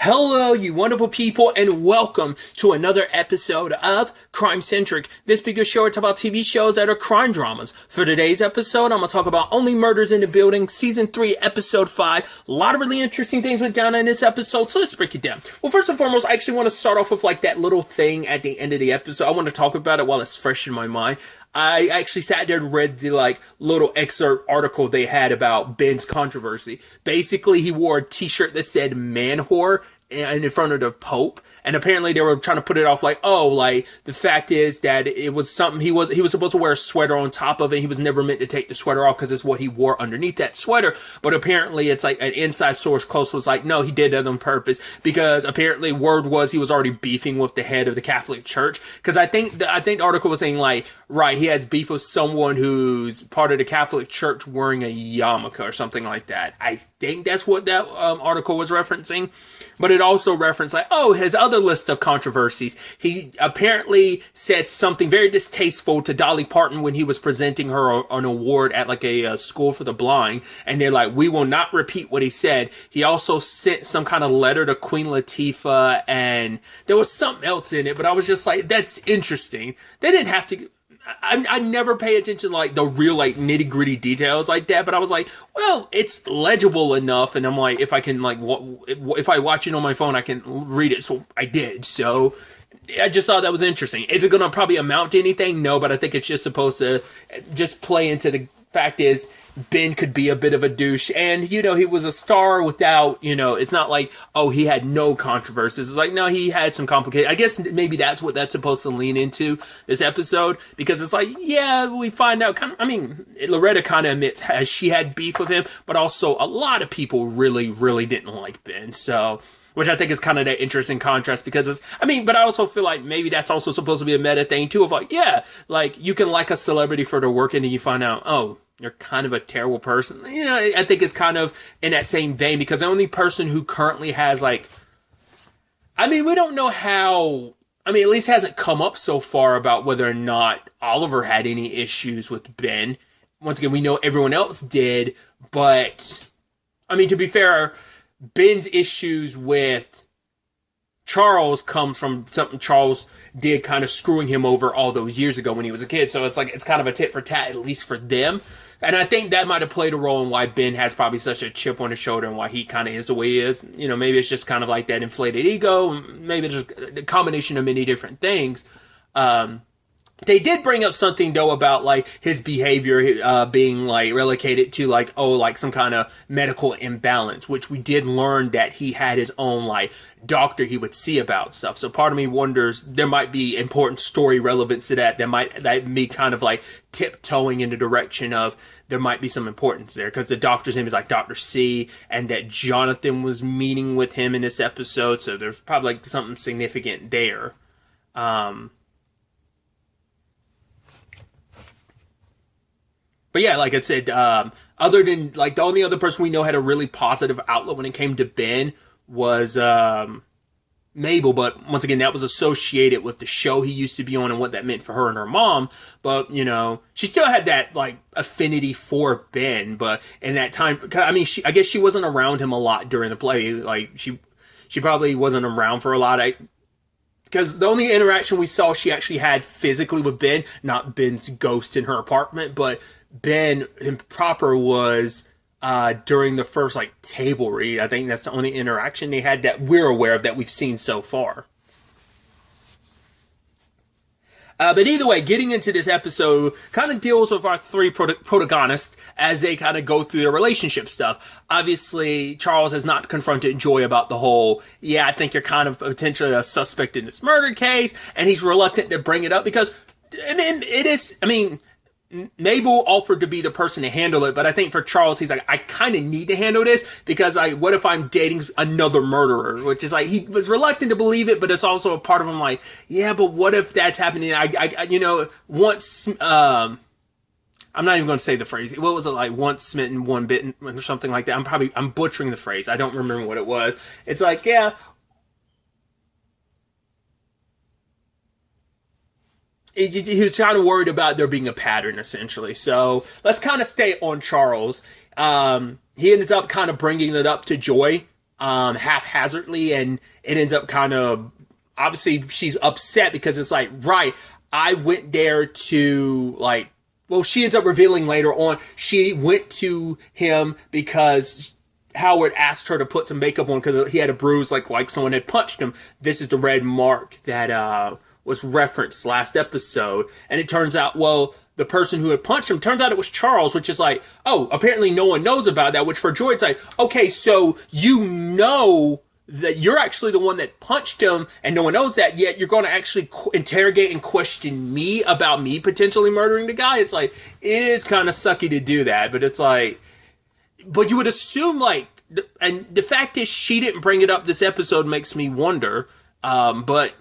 Hello, you wonderful people, and welcome to another episode of Centric. This bigger show is about TV shows that are crime dramas. For today's episode, I'm going to talk about Only Murders in the Building, Season 3, Episode 5. A lot of really interesting things went down in this episode, so let's break it down. Well, first and foremost, I actually want to start off with that little thing at the end of the episode. I want to talk about it while it's fresh in my mind. I actually sat there and read the little excerpt article they had about Ben's controversy. Basically, he wore a t-shirt that said "man whore" in front of the Pope, and apparently they were trying to put it off the fact is that it was something he was supposed to wear a sweater on top of it. He was never meant to take the sweater off because it's what he wore underneath that sweater. But apparently it's an inside source close was no, he did that on purpose, because apparently word was he was already beefing with the head of the Catholic Church. Because I think the article was saying he has beef with someone who's part of the Catholic Church wearing a yarmulke or something like that. I think that's what that article was referencing. But it also referenced his other list of controversies. He apparently said something very distasteful to Dolly Parton when he was presenting her an award at a school for the blind. And they're we will not repeat what he said. He also sent some kind of letter to Queen Latifah, and there was something else in it, but I was just that's interesting. They didn't have to. I never pay attention to the real nitty gritty details like that, but I was well, it's legible enough, and I'm if I can if I watch it on my phone, I can read it. So I did. So I just thought that was interesting. Is it going to probably amount to anything? No, but I think it's just supposed to just play into the fact is Ben could be a bit of a douche, and he was a star without it's not he had no controversies. It's no, he had some complicated. I guess maybe that's what that's supposed to lean into this episode, because it's we find out Loretta kind of admits she had beef with him, but also a lot of people really didn't like Ben. So, which I think is kind of that interesting contrast, because but I also feel maybe that's also supposed to be a meta thing too, of you can like a celebrity for their work, and then you find out, oh, you're kind of a terrible person. I think it's kind of in that same vein, because the only person who currently has we don't know how, at least hasn't come up so far about whether or not Oliver had any issues with Ben. Once again, we know everyone else did, but to be fair, Ben's issues with Charles comes from something Charles did, kind of screwing him over all those years ago when he was a kid. So it's kind of a tit for tat, at least for them. And I think that might have played a role in why Ben has probably such a chip on his shoulder and why he kind of is the way he is. Maybe it's just kind of that inflated ego. Maybe it's just a combination of many different things. They did bring up something though about his behavior being relocated to some kind of medical imbalance, which we did learn that he had his own doctor he would see about stuff. So part of me wonders there might be important story relevance to that might be kind of tiptoeing in the direction of there might be some importance there, because the doctor's name is Dr. C, and that Jonathan was meeting with him in this episode, so there's probably something significant there. But yeah, like I said, other than the only other person we know had a really positive outlook when it came to Ben was Mabel. But once again, that was associated with the show he used to be on and what that meant for her and her mom. But she still had that affinity for Ben. But in that time, I guess she wasn't around him a lot during the play. She probably wasn't around for a lot. Because the only interaction we saw she actually had physically with Ben, not Ben's ghost in her apartment, but Ben proper was during the first table read. I think that's the only interaction they had that we're aware of that we've seen so far. But either way, getting into this episode kind of deals with our three protagonists as they kind of go through their relationship stuff. Obviously, Charles has not confronted Joy about the whole, I think you're kind of potentially a suspect in this murder case, and he's reluctant to bring it up because, Mabel offered to be the person to handle it, but I think for Charles, he's I kind of need to handle this because what if I'm dating another murderer? Which is he was reluctant to believe it, but it's also a part of him yeah, but what if that's happening? Once, I'm not even going to say the phrase. What was it once smitten, one bitten, or something like that? I'm butchering the phrase. I don't remember what it was. It's yeah. He was kind of worried about there being a pattern, essentially. So let's kind of stay on Charles. He ends up kind of bringing it up to Joy haphazardly, and it ends up kind of, obviously she's upset because it's like, right, I went there to like, well, she ends up revealing later on she went to him because Howard asked her to put some makeup on because he had a bruise like someone had punched him. This is the red mark that was referenced last episode. And it turns out, well, the person who had punched him, turns out it was Charles, which is like, oh, apparently no one knows about that, which for Joy, it's like, okay, so you know that you're actually the one that punched him and no one knows that, yet you're going to actually interrogate and question me about me potentially murdering the guy. It's like, it is kind of sucky to do that, but it's like, but you would assume like, and the fact is she didn't bring it up this episode makes me wonder, but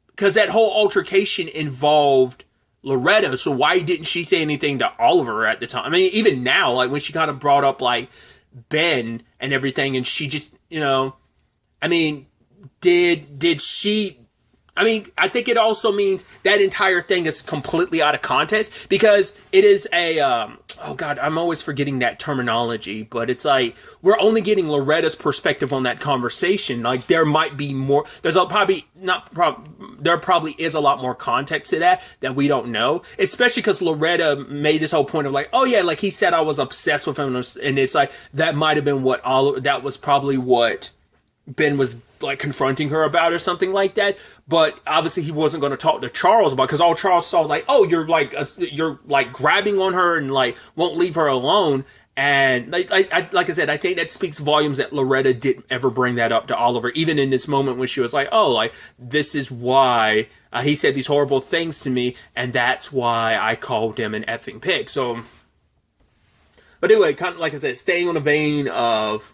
because that whole altercation involved Loretta, so why didn't she say anything to Oliver at the time? I mean, even now, like when she kind of brought up like Ben and everything, and she just, I mean, did she? I mean, I think it also means that entire thing is completely out of context because it is a, oh God, I'm always forgetting that terminology, but it's like, we're only getting Loretta's perspective on that conversation. Like there might be more, there probably is a lot more context to that we don't know, especially because Loretta made this whole point of like, oh yeah, like he said I was obsessed with him, and it's like, that might have been that was probably what Ben was like confronting her about or something like that, but obviously he wasn't going to talk to Charles about, because all Charles saw was like, oh, you're like grabbing on her and like won't leave her alone. And like I said, I think that speaks volumes that Loretta didn't ever bring that up to Oliver, even in this moment when she was like, oh, like this is why he said these horrible things to me, and that's why I called him an effing pig. So, but anyway, kind of like I said, staying on the vein of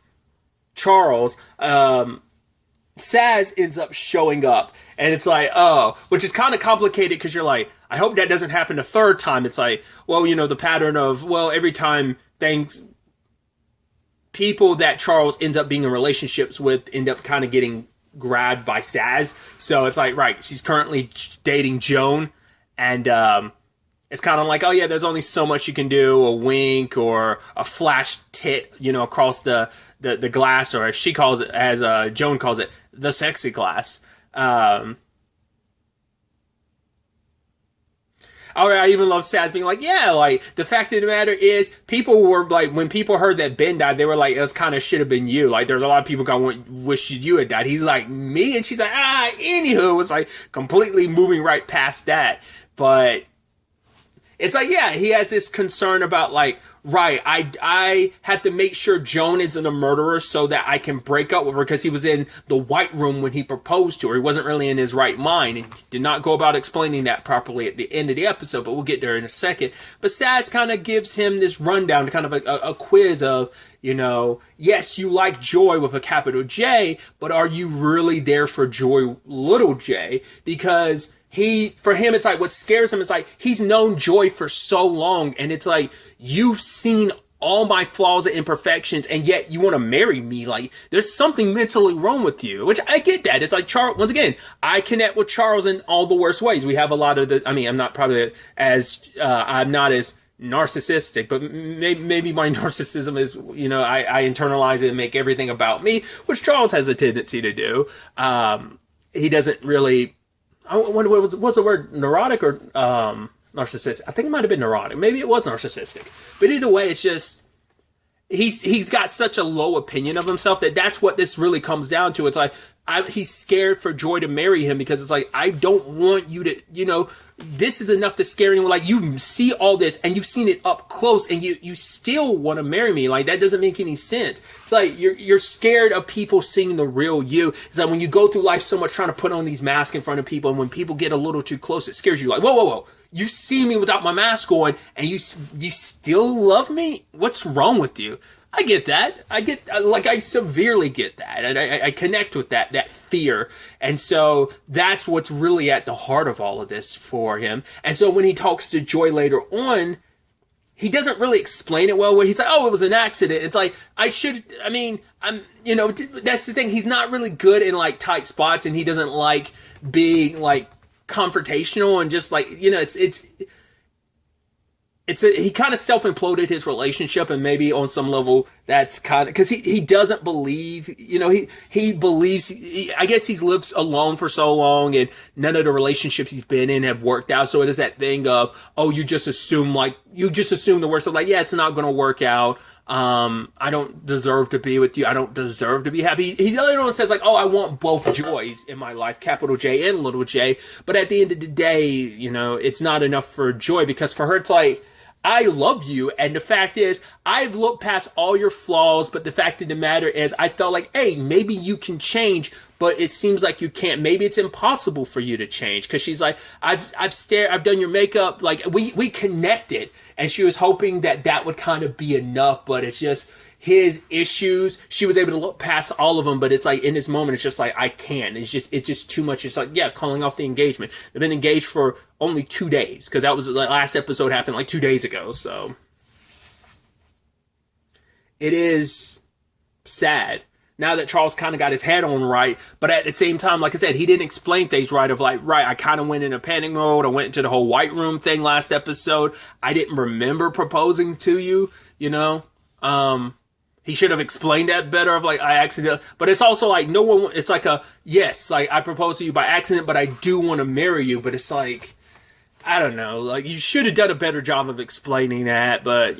Charles, Saz ends up showing up, and it's like, oh, which is kind of complicated because you're like, I hope that doesn't happen a third time. It's like, well, the pattern of, well, every time people that Charles ends up being in relationships with end up kind of getting grabbed by Saz. So it's like, right, she's currently dating Joan, and it's kind of like, oh yeah, there's only so much you can do, a wink or a flash tit, across the glass, or as she calls it, as Joan calls it, the sexy glass. I even love Saz being like, yeah, like, the fact of the matter is, people were like, when people heard that Ben died, they were like, it kind of should have been you. Like, there's a lot of people going to wish you had died. He's like, me? And she's like, anywho, it was like completely moving right past that. But it's like, yeah, he has this concern about like, right, I have to make sure Joan isn't a murderer so that I can break up with her, because he was in the White Room when he proposed to her. He wasn't really in his right mind, and he did not go about explaining that properly at the end of the episode, but we'll get there in a second. But Saz kind of gives him this rundown, kind of a quiz of, yes, you like Joy with a capital J, but are you really there for Joy, little j? Because for him, it's like, what scares him is like, he's known Joy for so long, and it's like, you've seen all my flaws and imperfections, and yet you want to marry me. Like, there's something mentally wrong with you, which I get that. It's like, Charles, once again, I connect with Charles in all the worst ways. We have a lot of I'm not as narcissistic, but maybe my narcissism is, I internalize it and make everything about me, which Charles has a tendency to do. He doesn't really, I wonder what's the word, neurotic or narcissistic? I think it might have been neurotic. Maybe it was narcissistic. But either way, it's just he's got such a low opinion of himself that's what this really comes down to. It's like he's scared for Joy to marry him, because it's like, I don't want you to, this is enough to scare him. Like, you see all this and you've seen it up close, and you still want to marry me. Like, that doesn't make any sense. It's like you're scared of people seeing the real you. It's like when you go through life so much trying to put on these masks in front of people, and when people get a little too close, it scares you. Like, whoa. You see me without my mask on, and you still love me? What's wrong with you? I get that. I severely get that. And I connect with that fear. And so that's what's really at the heart of all of this for him. And so when he talks to Joy later on, he doesn't really explain it well, where he's like, oh, it was an accident. It's like, that's the thing. He's not really good in like tight spots, and he doesn't like being like confrontational and just like, he kind of self-imploded his relationship, and maybe on some level that's kind of because he doesn't believe, he believes, I guess he's lived alone for so long and none of the relationships he's been in have worked out. So it is that thing of, oh, you just assume the worst of, like, yeah, it's not going to work out. I don't deserve to be with you. I don't deserve to be happy. He the other one says, like, oh, I want both joys in my life, capital J and little j. But at the end of the day, it's not enough for joy, because for her, it's like, I love you, and the fact is, I've looked past all your flaws, but the fact of the matter is, I felt like, hey, maybe you can change, but it seems like you can't. Maybe it's impossible for you to change, because she's like, I've done your makeup, like, we connected, and she was hoping that would kind of be enough, but it's just his issues. She was able to look past all of them, but it's like, in this moment, it's just like, I can't. It's just too much. It's like, yeah, calling off the engagement. They've been engaged for only 2 days, because that was the last episode happened like 2 days ago. So it is sad now that Charles kind of got his head on right, but at the same time, like I said, he didn't explain things right, of like, right, I kind of went in a panic mode. I went into the whole white room thing last episode. I didn't remember proposing to you, he should have explained that better, of like, I accidentally, but it's also like, no one, it's like yes, like, I proposed to you by accident, but I do want to marry you. But it's like, I don't know, like, you should have done a better job of explaining that, but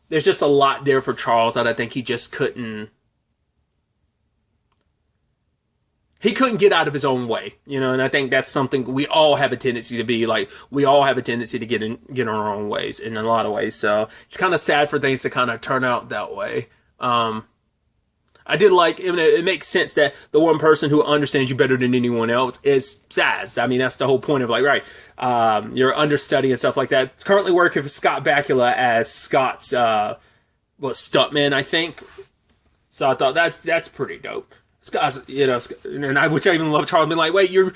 there's just a lot there for Charles that I think he just couldn't get out of his own way, and I think that's something we all have a tendency to be like. We all have a tendency to get in our own ways in a lot of ways. So it's kind of sad for things to kind of turn out that way. I did like, it makes sense that the one person who understands you better than anyone else is Saz. I mean, that's the whole point of, like, right, your understudy and stuff like that. Currently working for Scott Bakula as Scott's stuntman, I think. So I thought that's pretty dope. Scott's, which I even love Charles being like, wait, you're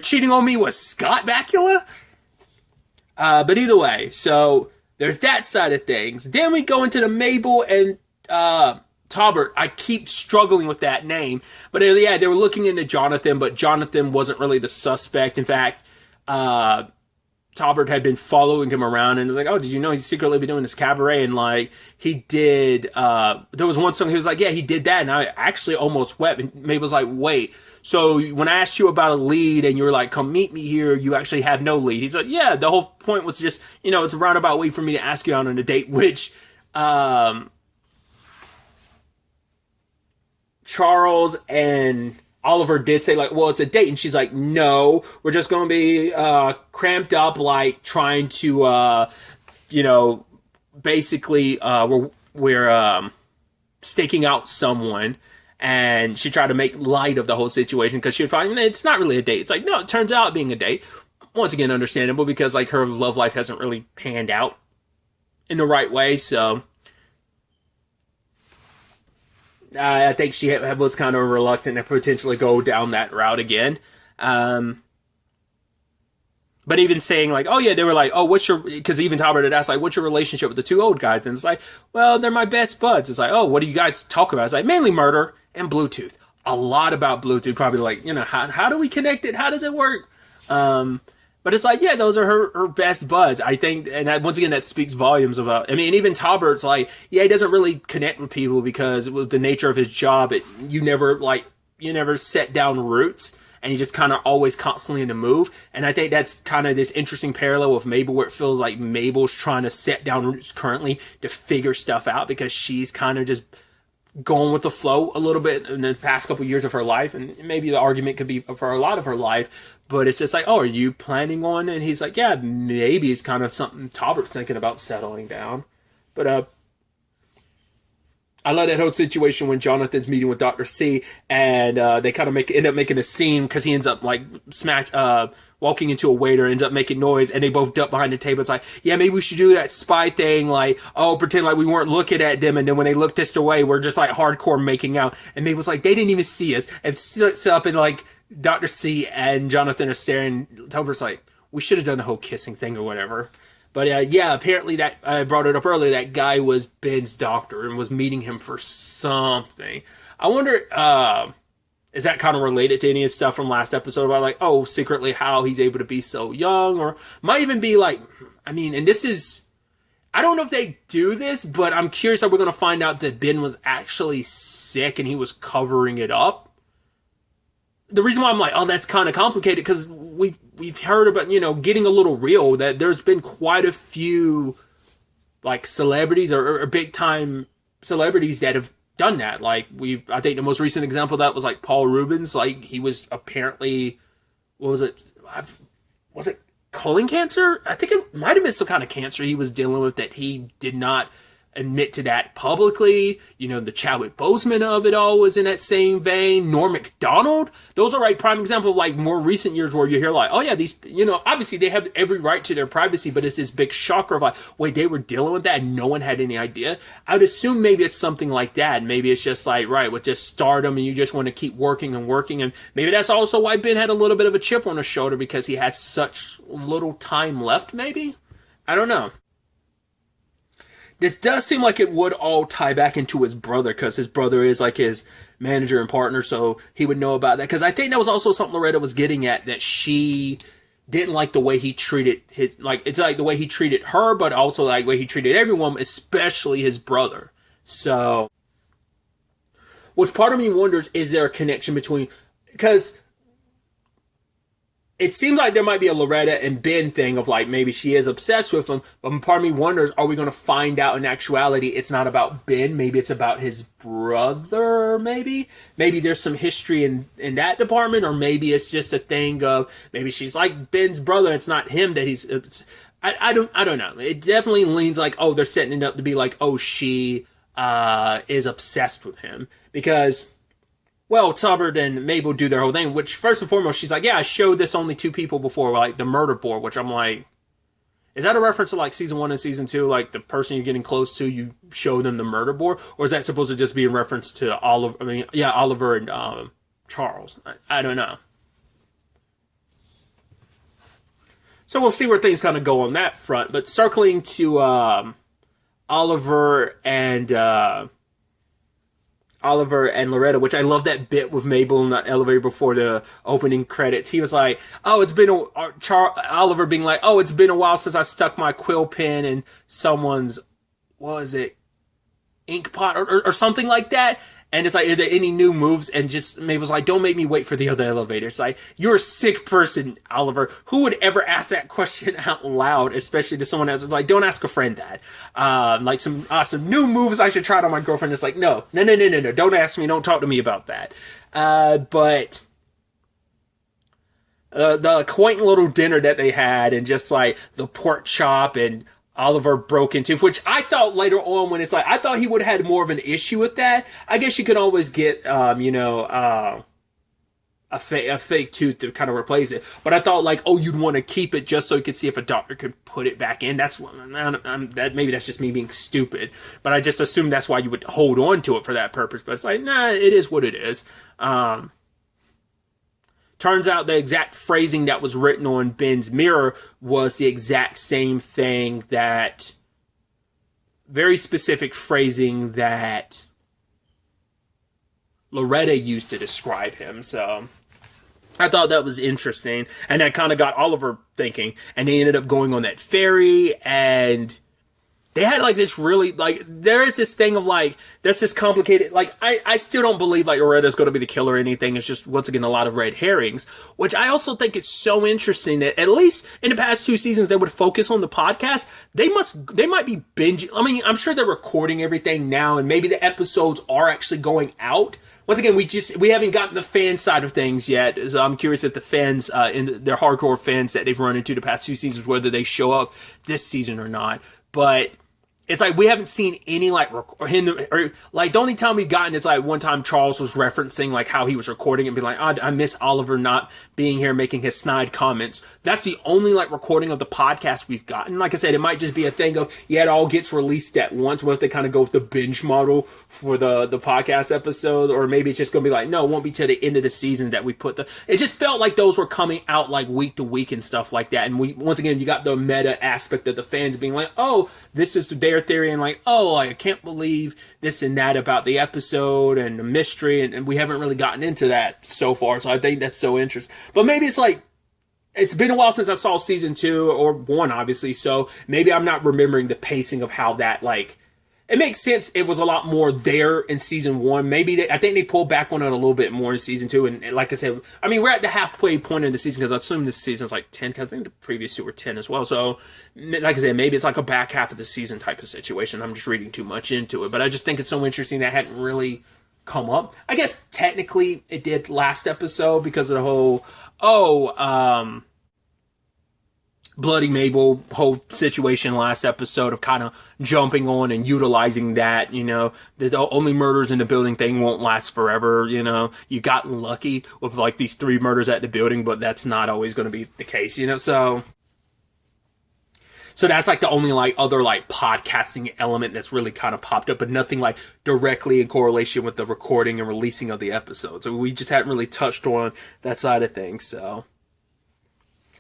cheating on me with Scott Bakula? But either way, so there's that side of things. Then we go into the Mabel and Taubert. I keep struggling with that name. But yeah, they were looking into Jonathan, but Jonathan wasn't really the suspect. In fact, Taubert had been following him around and was like, oh, did you know he's secretly been doing this cabaret? And like, he did, there was one song he was like, yeah, he did that. And I actually almost wept. And Mabel was like, wait, so when I asked you about a lead and you were like, come meet me here, you actually have no lead. He's like, yeah, the whole point was just, it's a roundabout way for me to ask you out on a date, which, Charles and Oliver did say, like, well, it's a date. And she's like, no, we're just going to be cramped up, like, trying to, basically, we're staking out someone. And she tried to make light of the whole situation, because she was probably, it's not really a date. It's like, no, it turns out being a date. Once again, understandable, because, like, her love life hasn't really panned out in the right way, so I think she was kind of reluctant to potentially go down that route again. But even saying, like, oh yeah, they were like, oh, because even Taubert had asked, like, what's your relationship with the two old guys? And it's like, well, they're my best buds. It's like, oh, what do you guys talk about? It's like, mainly murder and Bluetooth. A lot about Bluetooth, probably like, how do we connect it? How does it work? But it's like, yeah, those are her best buds, I think. And once again, that speaks volumes about, even Taubert's like, yeah, he doesn't really connect with people because with the nature of his job, you never set down roots, and you just kind of always constantly in the move. And I think that's kind of this interesting parallel with Mabel, where it feels like Mabel's trying to set down roots currently to figure stuff out, because she's kind of just going with the flow a little bit in the past couple years of her life. And maybe the argument could be for a lot of her life, but it's just like, oh, are you planning on? And he's like, yeah, maybe it's kind of something Taubert's thinking about settling down. But I love that whole situation when Jonathan's meeting with Dr. C, and they kind of end up making a scene, because he ends up like walking into a waiter, ends up making noise, and they both duck behind the table. It's like, yeah, maybe we should do that spy thing, like, oh, pretend like we weren't looking at them, and then when they looked us away, we're just like hardcore making out. And Mabel's like, they didn't even see us, and sits up, and like Dr. C and Jonathan are staring. Taubert's like, we should have done the whole kissing thing or whatever. But yeah, apparently that, I brought it up earlier, that guy was Ben's doctor and was meeting him for something. I wonder, is that kind of related to any of the stuff from last episode about like, oh, secretly how he's able to be so young, or might even be like, I mean, and this is, I don't know if they do this, but I'm curious how we're going to find out that Ben was actually sick and he was covering it up. The reason why I'm like, oh, that's kind of complicated, because we've heard about, getting a little real, that there's been quite a few like celebrities or big time celebrities that have done that. Like I think the most recent example of that was like Paul Rubens. Like he was apparently, what was it? Was it colon cancer? I think it might have been some kind of cancer he was dealing with that he did not admit to that publicly. The Chadwick Boseman of it all was in that same vein. Norm Macdonald. Those are like prime example of like more recent years where you hear like, oh yeah, these, obviously they have every right to their privacy, but it's this big shocker of like, wait, they were dealing with that and no one had any idea. I'd assume maybe it's something like that. Maybe it's just like, right, with just stardom and you just want to keep working and working. And maybe that's also why Ben had a little bit of a chip on his shoulder, because he had such little time left, maybe? I don't know. This does seem like it would all tie back into his brother, because his brother is like his manager and partner, so he would know about that. Because I think that was also something Loretta was getting at, that she didn't like the way he treated it's like the way he treated her, but also like the way he treated everyone, especially his brother. So, which part of me wonders, is there a connection between, because it seems like there might be a Loretta and Ben thing of like, maybe she is obsessed with him, but part of me wonders, are we going to find out in actuality it's not about Ben? Maybe it's about his brother, maybe there's some history in that department, or maybe it's just a thing of, maybe she's like Ben's brother, it's not him that he's, I don't know. It definitely leans like, oh, they're setting it up to be like, oh, she is obsessed with him, because, well, Tubbard and Mabel do their whole thing, which first and foremost, she's like, yeah, I showed this only 2 people before, like the murder board, which I'm like, is that a reference to like season 1 and season 2? Like the person you're getting close to, you show them the murder board? Or is that supposed to just be in reference to Oliver and Charles? I don't know. So we'll see where things kind of go on that front. But circling to Oliver and Loretta, which I love that bit with Mabel in the elevator before the opening credits. He was like, oh, Oliver being like, oh, it's been a while since I stuck my quill pen in someone's, what was it, ink pot or something like that. And it's like, are there any new moves? And just Mabel's like, don't make me wait for the other elevator. It's like, you're a sick person, Oliver. Who would ever ask that question out loud, especially to someone else? It's like, don't ask a friend that. Like some new moves I should try on my girlfriend. It's like, no. Don't ask me. Don't talk to me about that. But the quaint little dinner that they had, and just like the pork chop and Oliver broke into, which I thought later on, when it's like, I thought he would have had more of an issue with that. I guess you could always get, a fake tooth to kind of replace it. But I thought like, oh, you'd want to keep it just so you could see if a doctor could put it back in. That's maybe that's just me being stupid, but I just assumed that's why you would hold on to it for that purpose. But it's like, nah, it is what it is. Turns out the exact phrasing that was written on Ben's mirror was the exact same thing, that very specific phrasing that Loretta used to describe him. So I thought that was interesting. And that kind of got Oliver thinking. And they ended up going on that ferry, and they had like this really, like, there is this thing of like, there's this complicated, like, I still don't believe like Loretta's going to be the killer or anything. It's just, once again, a lot of red herrings, which I also think it's so interesting that at least in the past 2 seasons, they would focus on the podcast. They might be binging. I mean, I'm sure they're recording everything now, and maybe the episodes are actually going out. Once again, we haven't gotten the fan side of things yet. So I'm curious if the fans, their hardcore fans that they've run into the past 2 seasons, whether they show up this season or not. But it's like we haven't seen any like the only time we've gotten, it's like one time Charles was referencing like how he was recording and being like, oh, I miss Oliver not being here making his snide comments. That's the only like recording of the podcast we've gotten. Like I said, it might just be a thing of, yeah, it all gets released at once. What if they kind of go with the binge model for the podcast episode? Or maybe it's just going to be like, no, it won't be till the end of the season that we put it just felt like those were coming out like week to week and stuff like that. And once again, you got the meta aspect of the fans being like, oh, this is their their theory and like, oh, like, I can't believe this and that about the episode and the mystery, and we haven't really gotten into that so far. So I think that's so interesting. But maybe it's like, it's been a while since I saw season 2 or 1, obviously. So maybe I'm not remembering the pacing of how that, like, it makes sense. It was a lot more there in season 1. Maybe I think they pulled back on it a little bit more in season 2. And like I said, I mean, we're at the halfway point of the season because I assume this season's like 10. Because I think the previous 2 were 10 as well. So, like I said, maybe it's like a back half of the season type of situation. I'm just reading too much into it. But I just think it's so interesting that hadn't really come up. I guess technically it did last episode because of the whole, Bloody Mabel whole situation last episode of kind of jumping on and utilizing that, you know, the only murders in the building thing won't last forever, you know, you got lucky with like these 3 murders at the building, but that's not always going to be the case, you know, so that's like the only like other like podcasting element that's really kind of popped up, but nothing like directly in correlation with the recording and releasing of the episode. So we just hadn't really touched on that side of things, so.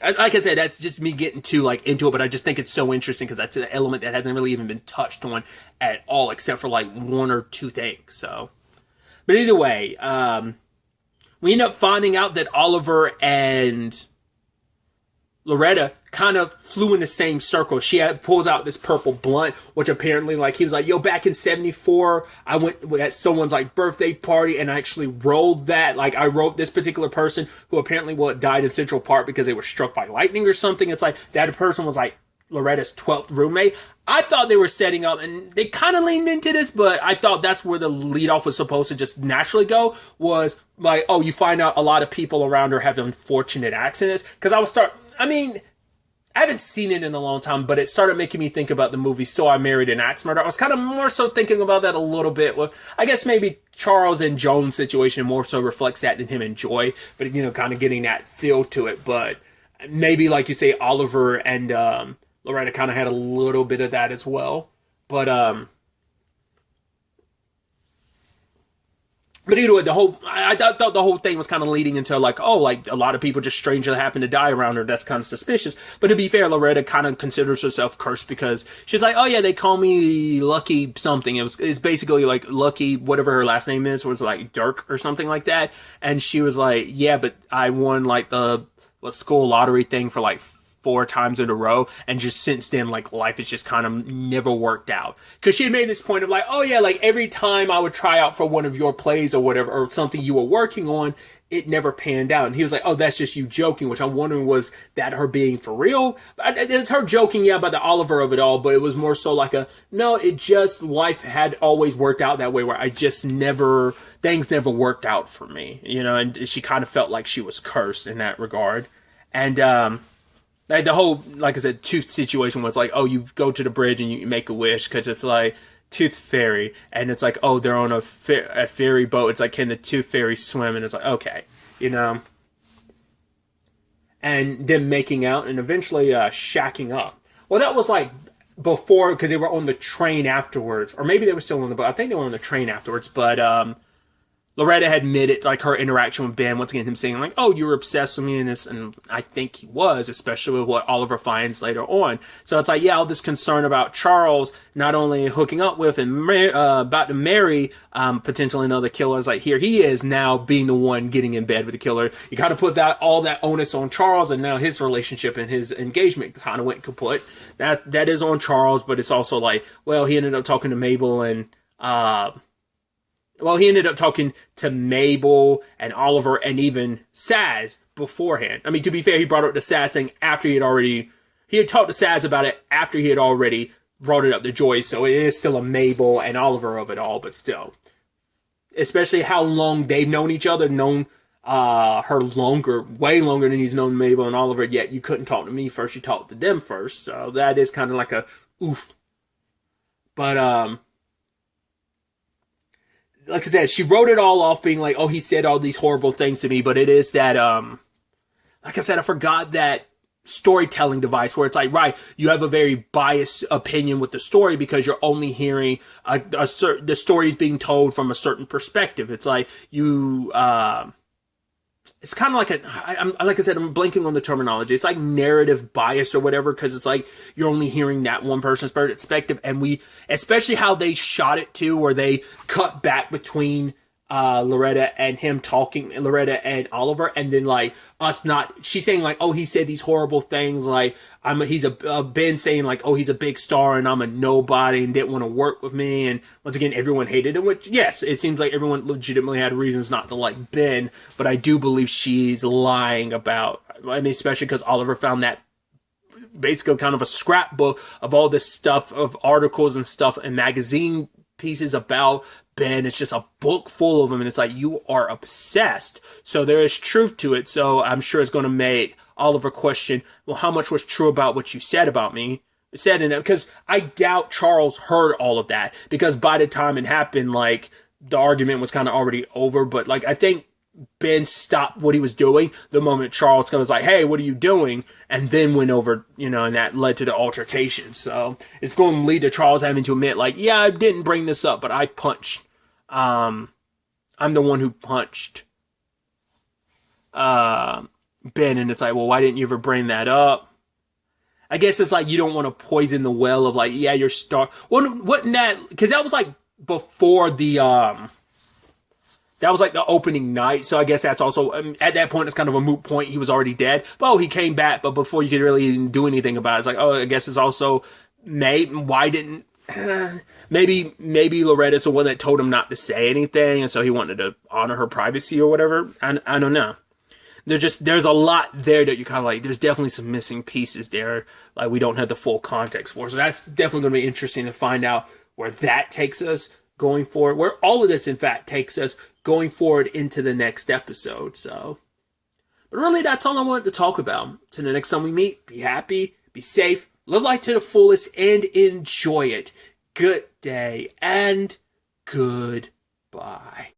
Like I said, that's just me getting too like into it, but I just think it's so interesting because that's an element that hasn't really even been touched on at all, except for like 1 or 2 things. So, but either way, we end up finding out that Oliver and Loretta kind of flew in the same circle. She pulls out this purple blunt, which apparently, like, he was like, yo, back in 74, I went at someone's, like, birthday party, and I actually rolled that. Like, I wrote this particular person who apparently, died in Central Park because they were struck by lightning or something. It's like, that person was, like, Loretta's 12th roommate. I thought they were setting up, and they kind of leaned into this, but I thought that's where the lead-off was supposed to just naturally go, was, like, oh, you find out a lot of people around her have unfortunate accidents. Because I haven't seen it in a long time, but it started making me think about the movie So I Married an Axe Murderer. I was kind of more so thinking about that a little bit. Well, I guess maybe Charles and Joan's situation more so reflects that than him and Joy, but, you know, kind of getting that feel to it. But maybe, like you say, Oliver and Loretta kind of had a little bit of that as well. But either way, I thought the whole thing was kind of leading into like, oh, like a lot of people just strangely happen to die around her. That's kind of suspicious. But to be fair, Loretta kind of considers herself cursed because she's like, oh yeah, they call me Lucky something. It's basically like Lucky, whatever her last name is, was like Dirk or something like that. And she was like, yeah, but I won like the school lottery thing for like 4 times in a row, and just since then, like, life has just kind of never worked out. Because she had made this point of like, oh yeah, like every time I would try out for one of your plays or whatever, or something you were working on, it never panned out. And he was like, oh, that's just you joking, which I'm wondering, was that her being for real? It's her joking, yeah, about the Oliver of it all, but it was more so like no, it just, life had always worked out that way, where things never worked out for me, you know, and she kind of felt like she was cursed in that regard. And, like the whole, like I said, tooth situation where it's like, oh, you go to the bridge and you make a wish because it's like Tooth Fairy, and it's like, oh, they're on a ferry boat. It's like, can the Tooth Fairy swim? And it's like, okay, you know. And them making out and eventually shacking up. Well, that was like before, because they were on the train afterwards, or maybe they were still on the boat. I think they were on the train afterwards, but Loretta had admitted, like, her interaction with Ben, once again, him saying, like, oh, you were obsessed with me in this, and I think he was, especially with what Oliver finds later on. So it's like, yeah, all this concern about Charles not only hooking up with and about to marry potentially another killer, is like, here he is now being the one getting in bed with the killer. You kind of put all that onus on Charles, and now his relationship and his engagement kind of went kaput. That is on Charles, but it's also like, well, he ended up talking to Mabel and... he ended up talking to Mabel and Oliver and even Saz beforehand. I mean, to be fair, he brought up the Saz thing after he had talked to Saz about it after he had already brought it up to Joyce. So it is still a Mabel and Oliver of it all, but still. Especially how long they've known each other, known her longer, way longer than he's known Mabel and Oliver, yet you couldn't talk to me first, you talked to them first. So that is kind of like a oof. But, like I said, she wrote it all off being like, oh, he said all these horrible things to me, but it is that, like I said, I forgot that storytelling device where it's like, right, you have a very biased opinion with the story because you're only hearing the story is being told from a certain perspective. It's like you it's kind of like like I said, I'm blanking on the terminology. It's like narrative bias or whatever, because it's like you're only hearing that one person's perspective, and especially how they shot it too, where they cut back between Loretta and him talking, Loretta and Oliver, and then like us not, she's saying like, oh, he said these horrible things, like he's Ben saying like, oh, he's a big star and I'm a nobody and didn't want to work with me, and once again everyone hated him, which yes, it seems like everyone legitimately had reasons not to like Ben, but I do believe she's lying about, I mean, especially because Oliver found that basically kind of a scrapbook of all this stuff, of articles and stuff and magazine pieces about Ben. It's just a book full of them, and it's like, you are obsessed. So there is truth to it. So I'm sure it's going to make Oliver question, well, how much was true about what you said about me? Said in it, because I doubt Charles heard all of that, because by the time it happened, like the argument was kind of already over. But like, I think Ben stopped what he was doing the moment Charles was like, hey, what are you doing? And then went over, and that led to the altercation. So it's going to lead to Charles having to admit, like, yeah, I didn't bring this up, but I punched. I'm the one who punched Ben. And it's like, well, why didn't you ever bring that up? I guess it's like you don't want to poison the well of like, yeah, you're Well, wasn't that, because that was like before that was like the opening night, so I guess that's also, at that point, it's kind of a moot point. He was already dead. But, he came back, but before you could really even do anything about it, it's like, I guess it's also, why didn't, maybe Loretta's the one that told him not to say anything, and so he wanted to honor her privacy or whatever. I don't know. There's a lot there that you kind of like, there's definitely some missing pieces there, like we don't have the full context for. So that's definitely going to be interesting to find out where that takes us going forward, where all of this, in fact, takes us going forward into the next episode. So, but really, that's all I wanted to talk about. Till the next time we meet, be happy, be safe, live life to the fullest, and enjoy it. Good day and goodbye.